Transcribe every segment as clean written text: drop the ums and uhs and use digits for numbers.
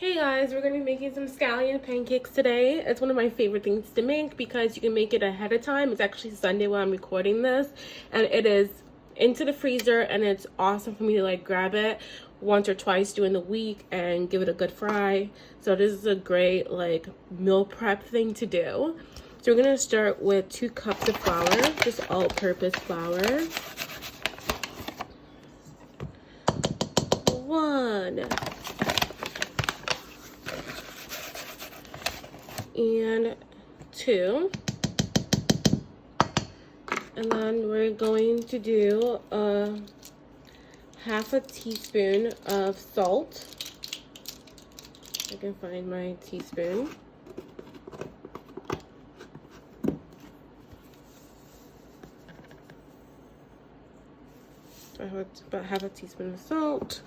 Hey guys, we're going to be making some scallion pancakes today. It's one of my favorite things to make because you can make it ahead of time. It's actually Sunday when I'm recording this, and it is into the freezer, and it's awesome for me to like grab it once or twice during the week and give it a good fry. So this is a great like meal prep thing to do. So we're going to start with 2 cups of flour, just all-purpose flour. 1 and 2, and then we're going to do half a teaspoon of salt. I can find my teaspoon. I have about half a teaspoon of salt,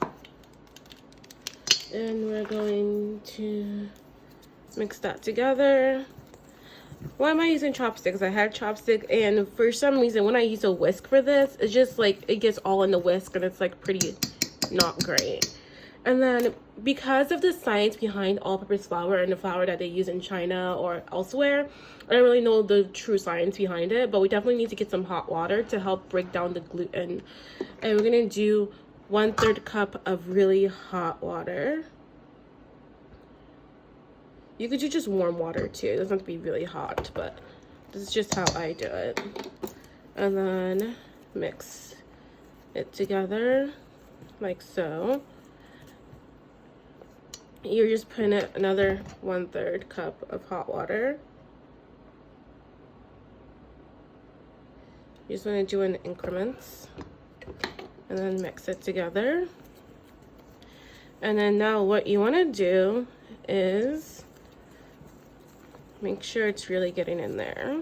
and we're going to mix that together. Why am I using chopsticks? I had chopstick, and for some reason when I use a whisk for this, it's just like it gets all in the whisk and it's like pretty not great. And then because of the science behind all-purpose flour and the flour that they use in China or elsewhere, I don't really know the true science behind it, but we definitely need to get some hot water to help break down the gluten. And we're gonna do 1/3 cup of really hot water. You could do just warm water too. It doesn't have to be really hot, but this is just how I do it. And then mix it together like so. You're just putting it another 1/3 cup of hot water. You just want to do in increments and then mix it together. And then now what you want to do is make sure it's really getting in there.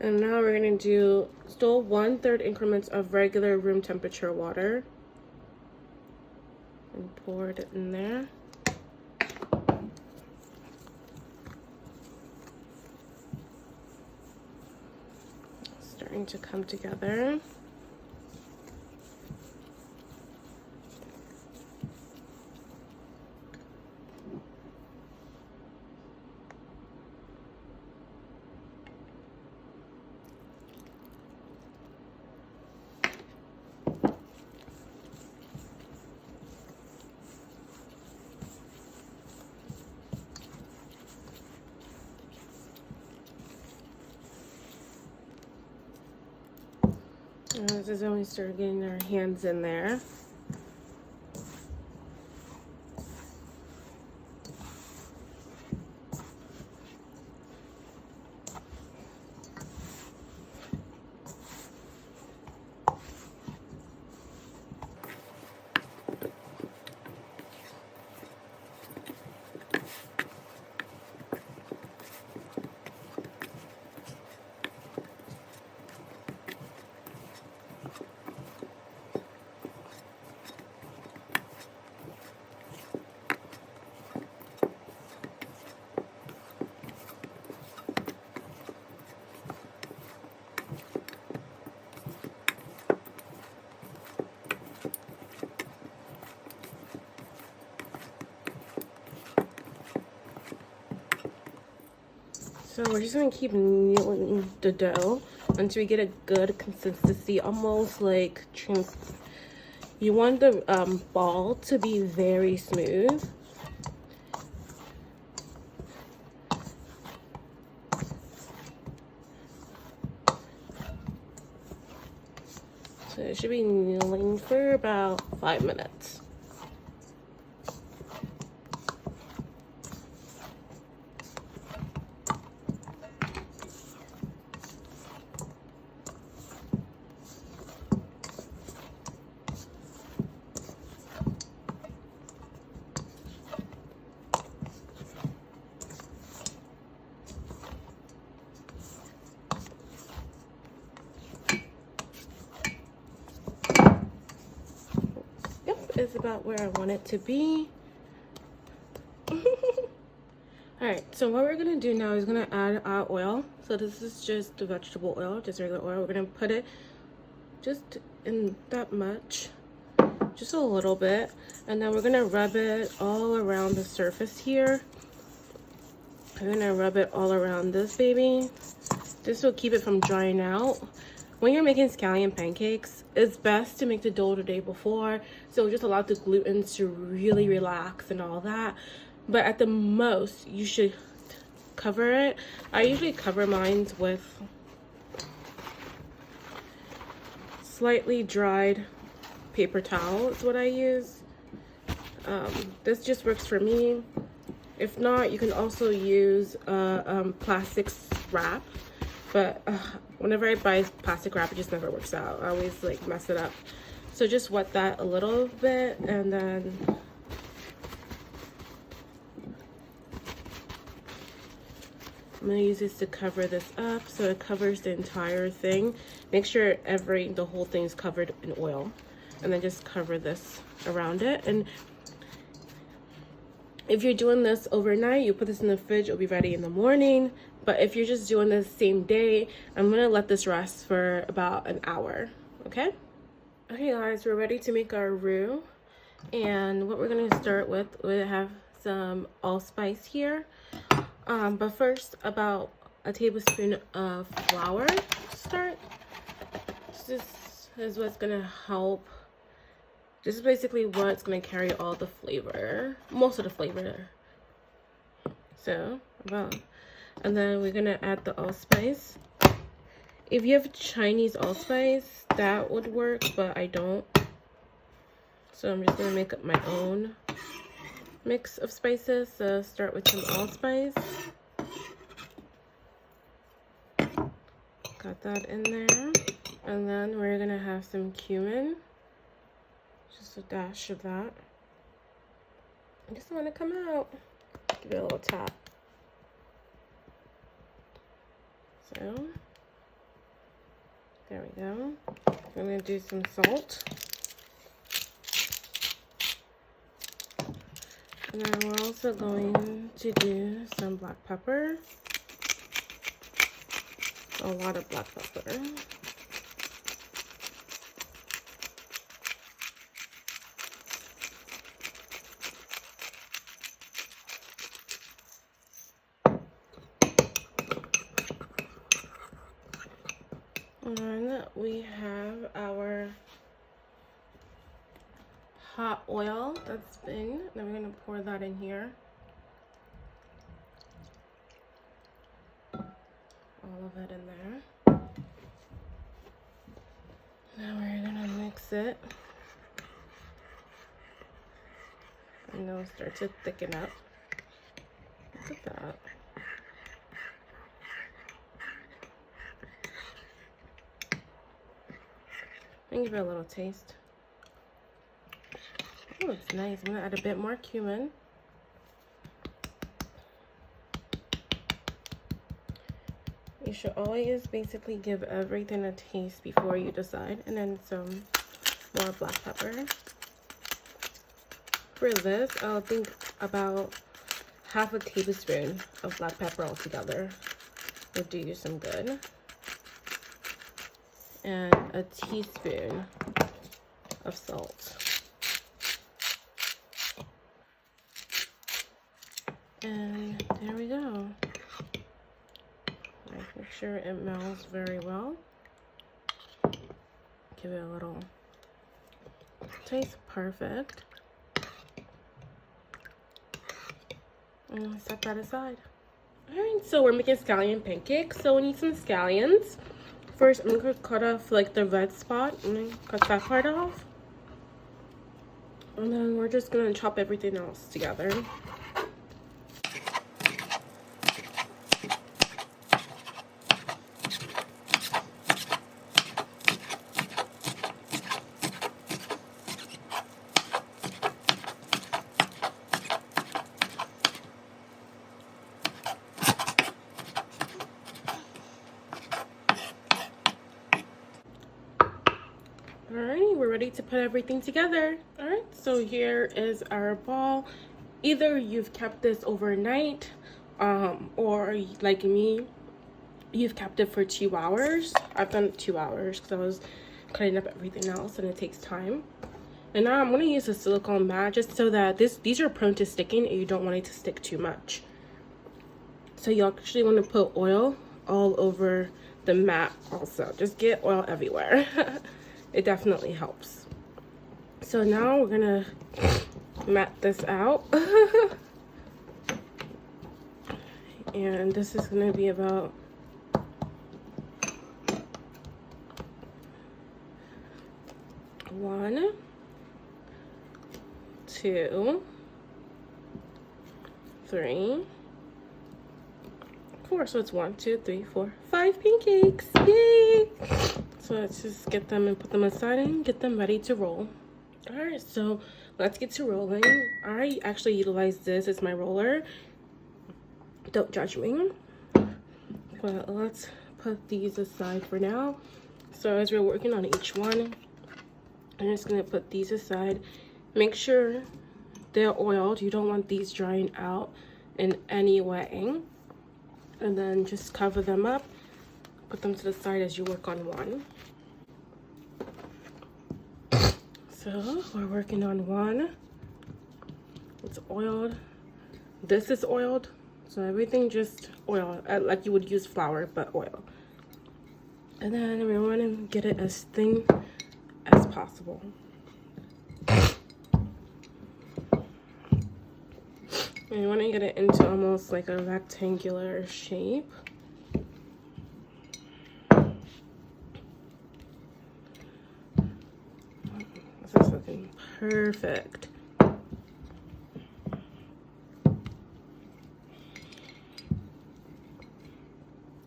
And now we're going to do still 1/3 increments of regular room temperature water. And pour it in there. It's starting to come together. This is when we start getting our hands in there. So we're just gonna keep kneading the dough until we get a good consistency, almost like you want the ball to be very smooth. So it should be kneading for about 5 minutes. is about where I want it to be. Alright, so what we're gonna do now is gonna add our oil. So this is just the vegetable oil, just regular oil. We're gonna put it just in that much, just a little bit, and then we're gonna rub it all around the surface here. I'm gonna rub it all around this baby. This will keep it from drying out. When you're making scallion pancakes, it's best to make the dough the day before, so just allow the gluten to really relax and all that. But at the most, you should cover it. I usually cover mine with slightly dried paper towel is what I use. This just works for me. If not, you can also use plastic wrap. But whenever I buy plastic wrap, it just never works out. I always like mess it up. So just wet that a little bit, and then I'm gonna use this to cover this up so it covers the entire thing. Make sure the whole thing is covered in oil, and then just cover this around it. And if you're doing this overnight, you put this in the fridge, it'll be ready in the morning. But if you're just doing this same day, I'm gonna let this rest for about an hour, okay? Okay guys, we're ready to make our roux. And what we're gonna start with, we have some allspice here. But first, about a tablespoon of flour to start. This is what's gonna help. This is basically what's gonna carry all the flavor, most of the flavor. So, and then we're gonna add the allspice. If you have Chinese allspice, that would work, but I don't. So I'm just gonna make up my own mix of spices. So start with some allspice. Got that in there. And then we're gonna have some cumin. Just a dash of that. I just want to come out. Give it a little tap. So, there we go. I'm going to do some salt. And then we're also going to do some black pepper. A lot of black pepper. And then we have our hot oil that's been, then we're going to pour that in here. All of it in there. Now we're going to mix it. And it'll start to thicken up. Look at that. And give it a little taste. Oh, it's nice. I'm gonna add a bit more cumin. You should always basically give everything a taste before you decide. And then some more black pepper. For this, I'll think about half a tablespoon of black pepper altogether will do you some good. And a teaspoon of salt. And there we go. Make sure it melts very well. Give it a little taste. Perfect. And set that aside. Alright, so we're making scallion pancakes. So we need some scallions. First, I'm going to cut off like the red spot. I'm going to cut that part off. And then we're just going to chop everything else together. Alright, we're ready to put everything together. Alright, so here is our ball. Either you've kept this overnight, or like me, you've kept it for 2 hours. I've done 2 hours because I was cutting up everything else and it takes time. And now I'm going to use a silicone mat just so that these are prone to sticking and you don't want it to stick too much. So you actually want to put oil all over the mat also. Just get oil everywhere. It definitely helps. So now we're gonna mat this out. And this is gonna be about one, 2, 3, 4. So it's 1, 2, 3, 4, 5 pancakes. Yay! So let's just get them and put them aside and get them ready to roll. All right, so let's get to rolling. I actually utilize this as my roller. Don't judge me. But let's put these aside for now. So as we're working on each one, I'm just gonna put these aside. Make sure they're oiled. You don't want these drying out in any way. And then just cover them up. Put them to the side as you work on one. So we're working on one. It's oiled. This is oiled. So everything just oil, like you would use flour, but oil. And then we want to get it as thin as possible. And you want to get it into almost like a rectangular shape. This is looking perfect.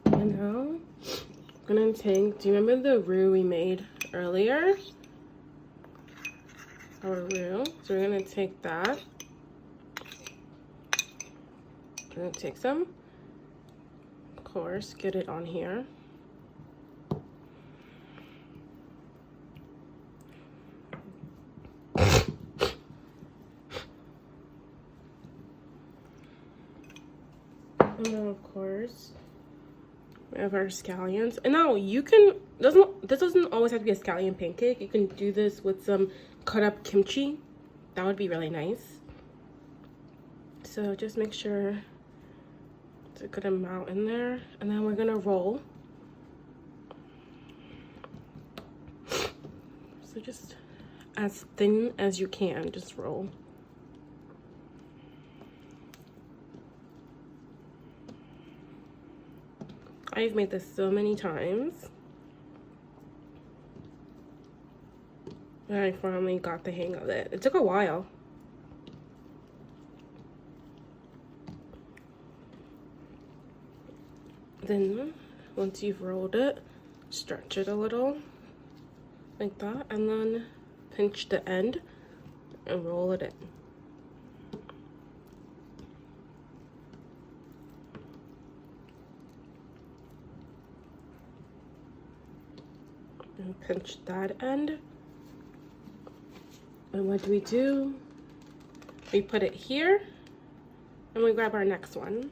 And now I'm gonna take, do you remember the roux we made earlier? Our roux. So we're gonna take that. I'm gonna take some, of course, get it on here. And then of course we have our scallions. And now you can, this doesn't always have to be a scallion pancake. You can do this with some cut up kimchi. That would be really nice. So just make sure it's a good amount in there. And then we're gonna roll. So just as thin as you can, just roll. I've made this so many times. And I finally got the hang of it. It took a while. Then once you've rolled it, stretch it a little like that, and then pinch the end and roll it in. And pinch that end. And what do? We put it here and we grab our next one.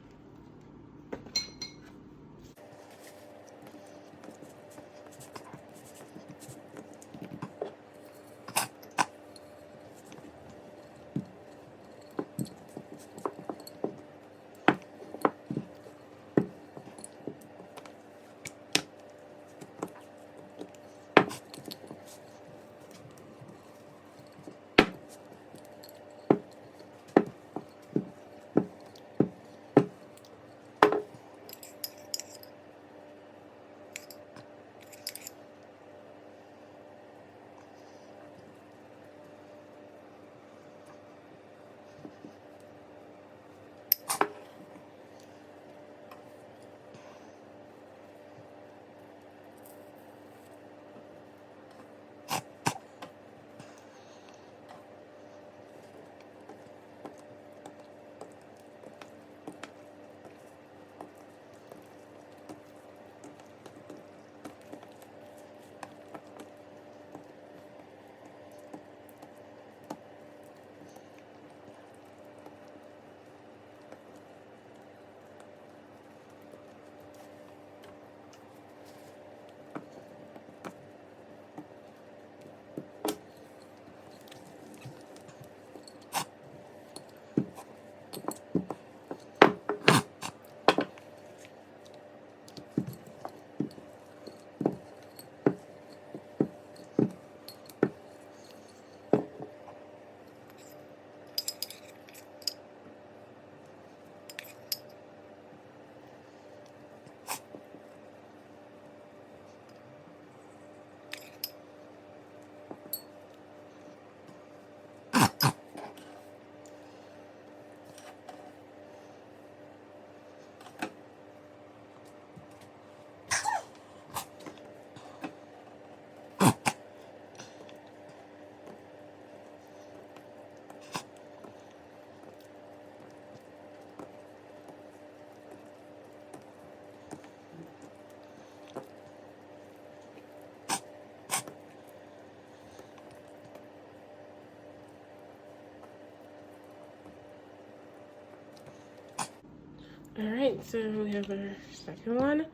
All right, so we have our second one.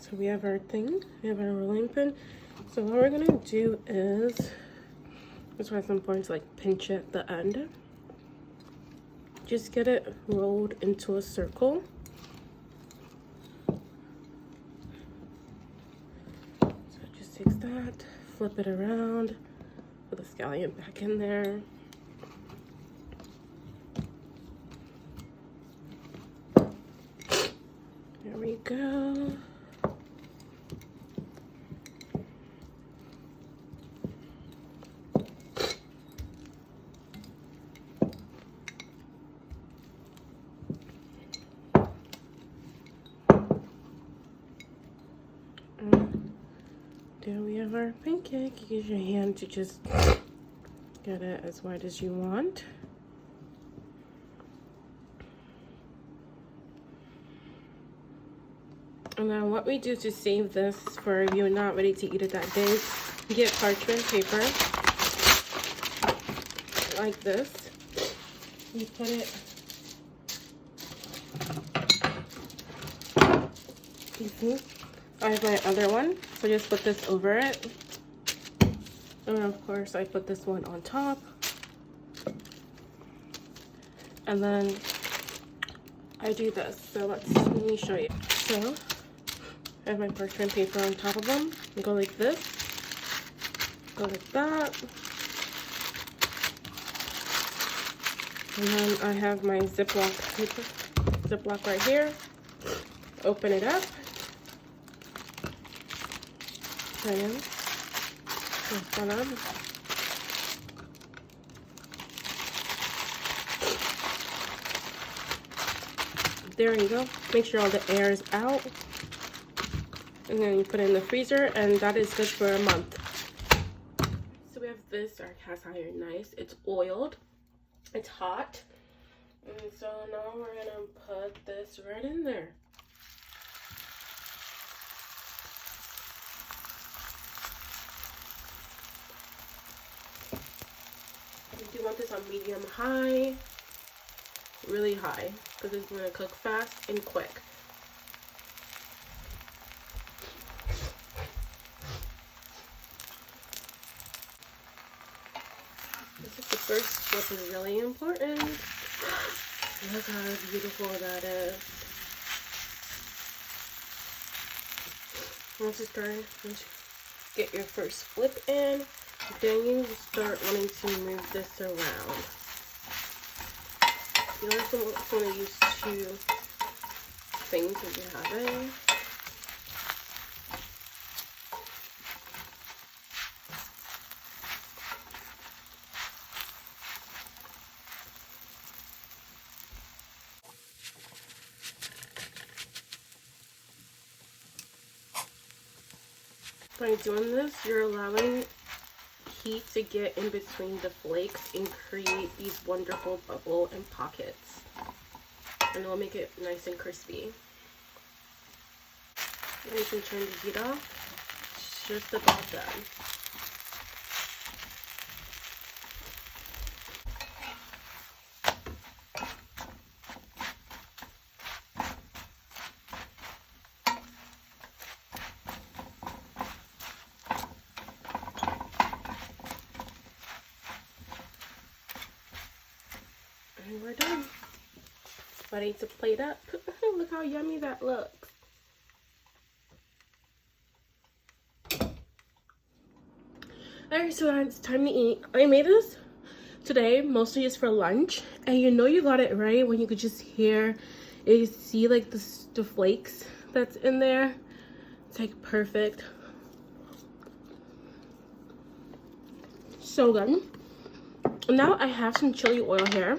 So we have our thing, we have our rolling pin. So what we're gonna do is, that's why it's important to like pinch at the end. Just get it rolled into a circle. So it just takes that, flip it around, put the scallion back in there. There we go. There we have our pancake. You use your hand to just get it as wide as you want. And then what we do to save this for if you're not ready to eat it that day, you get parchment paper like this. You put it, I have my other one, so just put this over it. And of course I put this one on top. And then I do this. So let me show you. So I have my parchment paper on top of them. You go like this, go like that. And then I have my Ziploc paper, Ziploc right here. Open it up. And open up. There you go. Make sure all the air is out. And then you put it in the freezer, and that is good for a month. So we have this, our cast iron nice. It's oiled. It's hot. And so now we're gonna put this right in there. You do want this on medium high, really high, because it's gonna cook fast and quick. This is the first step, is really important. Look how beautiful that is. Once you get your first flip in, then you start wanting to move this around. You also want to use two things if you have it. By doing this, you're allowing heat to get in between the flakes and create these wonderful bubble and pockets. And it'll make it nice and crispy. And you can turn the heat off. It's just about done. And we're done. Ready to plate up. Look how yummy that looks. Alright, so it's time to eat. I made this today mostly just for lunch, and you know you got it right when you could just hear, you see like the flakes that's in there. It's like perfect. So good. Now I have some chili oil here.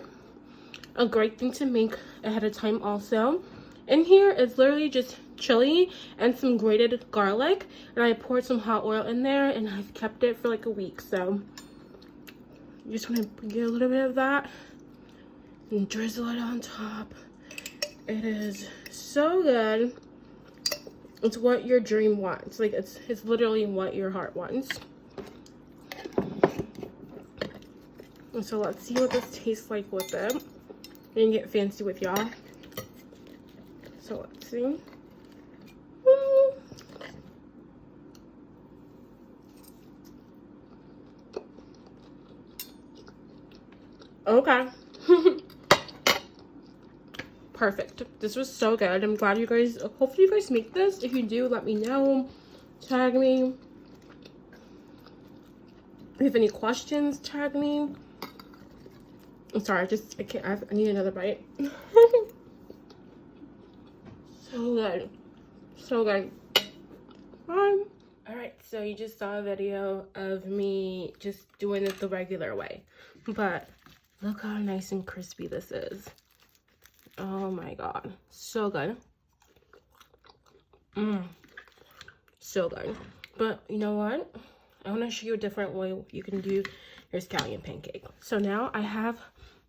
A great thing to make ahead of time also. In here is literally just chili and some grated garlic, and I poured some hot oil in there, and I've kept it for like a week. So you just want to get a little bit of that and drizzle it on top. It is so good. It's what your dream wants. Like it's literally what your heart wants. And so let's see what this tastes like with it. And get fancy with y'all. So let's see. Okay. Perfect. This was so good. I'm glad you guys, hopefully you guys make this. If you do, let me know. Tag me. If you have any questions, tag me. I'm sorry, I can't, I need another bite. So good. So good. Alright, so you just saw a video of me just doing it the regular way. But look how nice and crispy this is. Oh my god. So good. So good. But you know what? I want to show you a different way you can do your scallion pancake. So now I have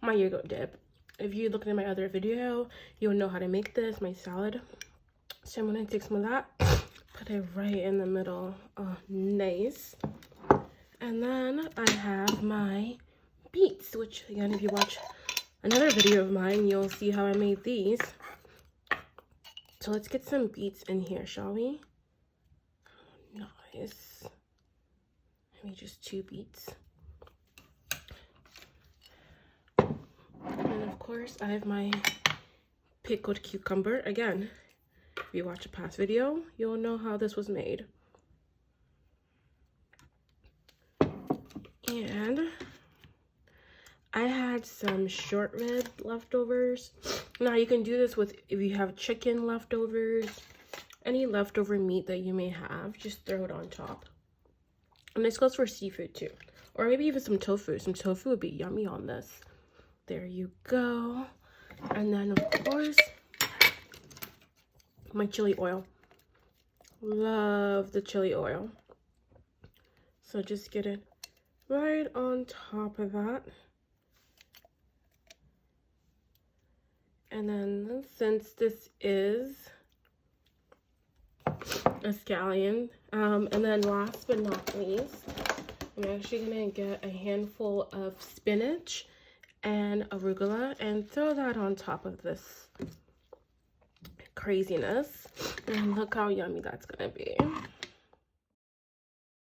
my yogurt dip. If you look at my other video, you'll know how to make this, my salad. So I'm going to take some of that, put it right in the middle. Oh, nice. And then I have my beets, which again, if you watch another video of mine, you'll see how I made these. So let's get some beets in here, shall we? Nice. Maybe just 2 beets. And of course, I have my pickled cucumber. Again, if you watch a past video, you'll know how this was made. And I had some short rib leftovers. Now you can do this with, if you have chicken leftovers, any leftover meat that you may have, just throw it on top. And this goes for seafood too. Or maybe even some tofu. Some tofu would be yummy on this. There you go. And then of course, my chili oil. Love the chili oil. So just get it right on top of that. And then since this is a scallion, and then last but not least, I'm actually gonna get a handful of spinach and arugula and throw that on top of this craziness. And look how yummy that's gonna be.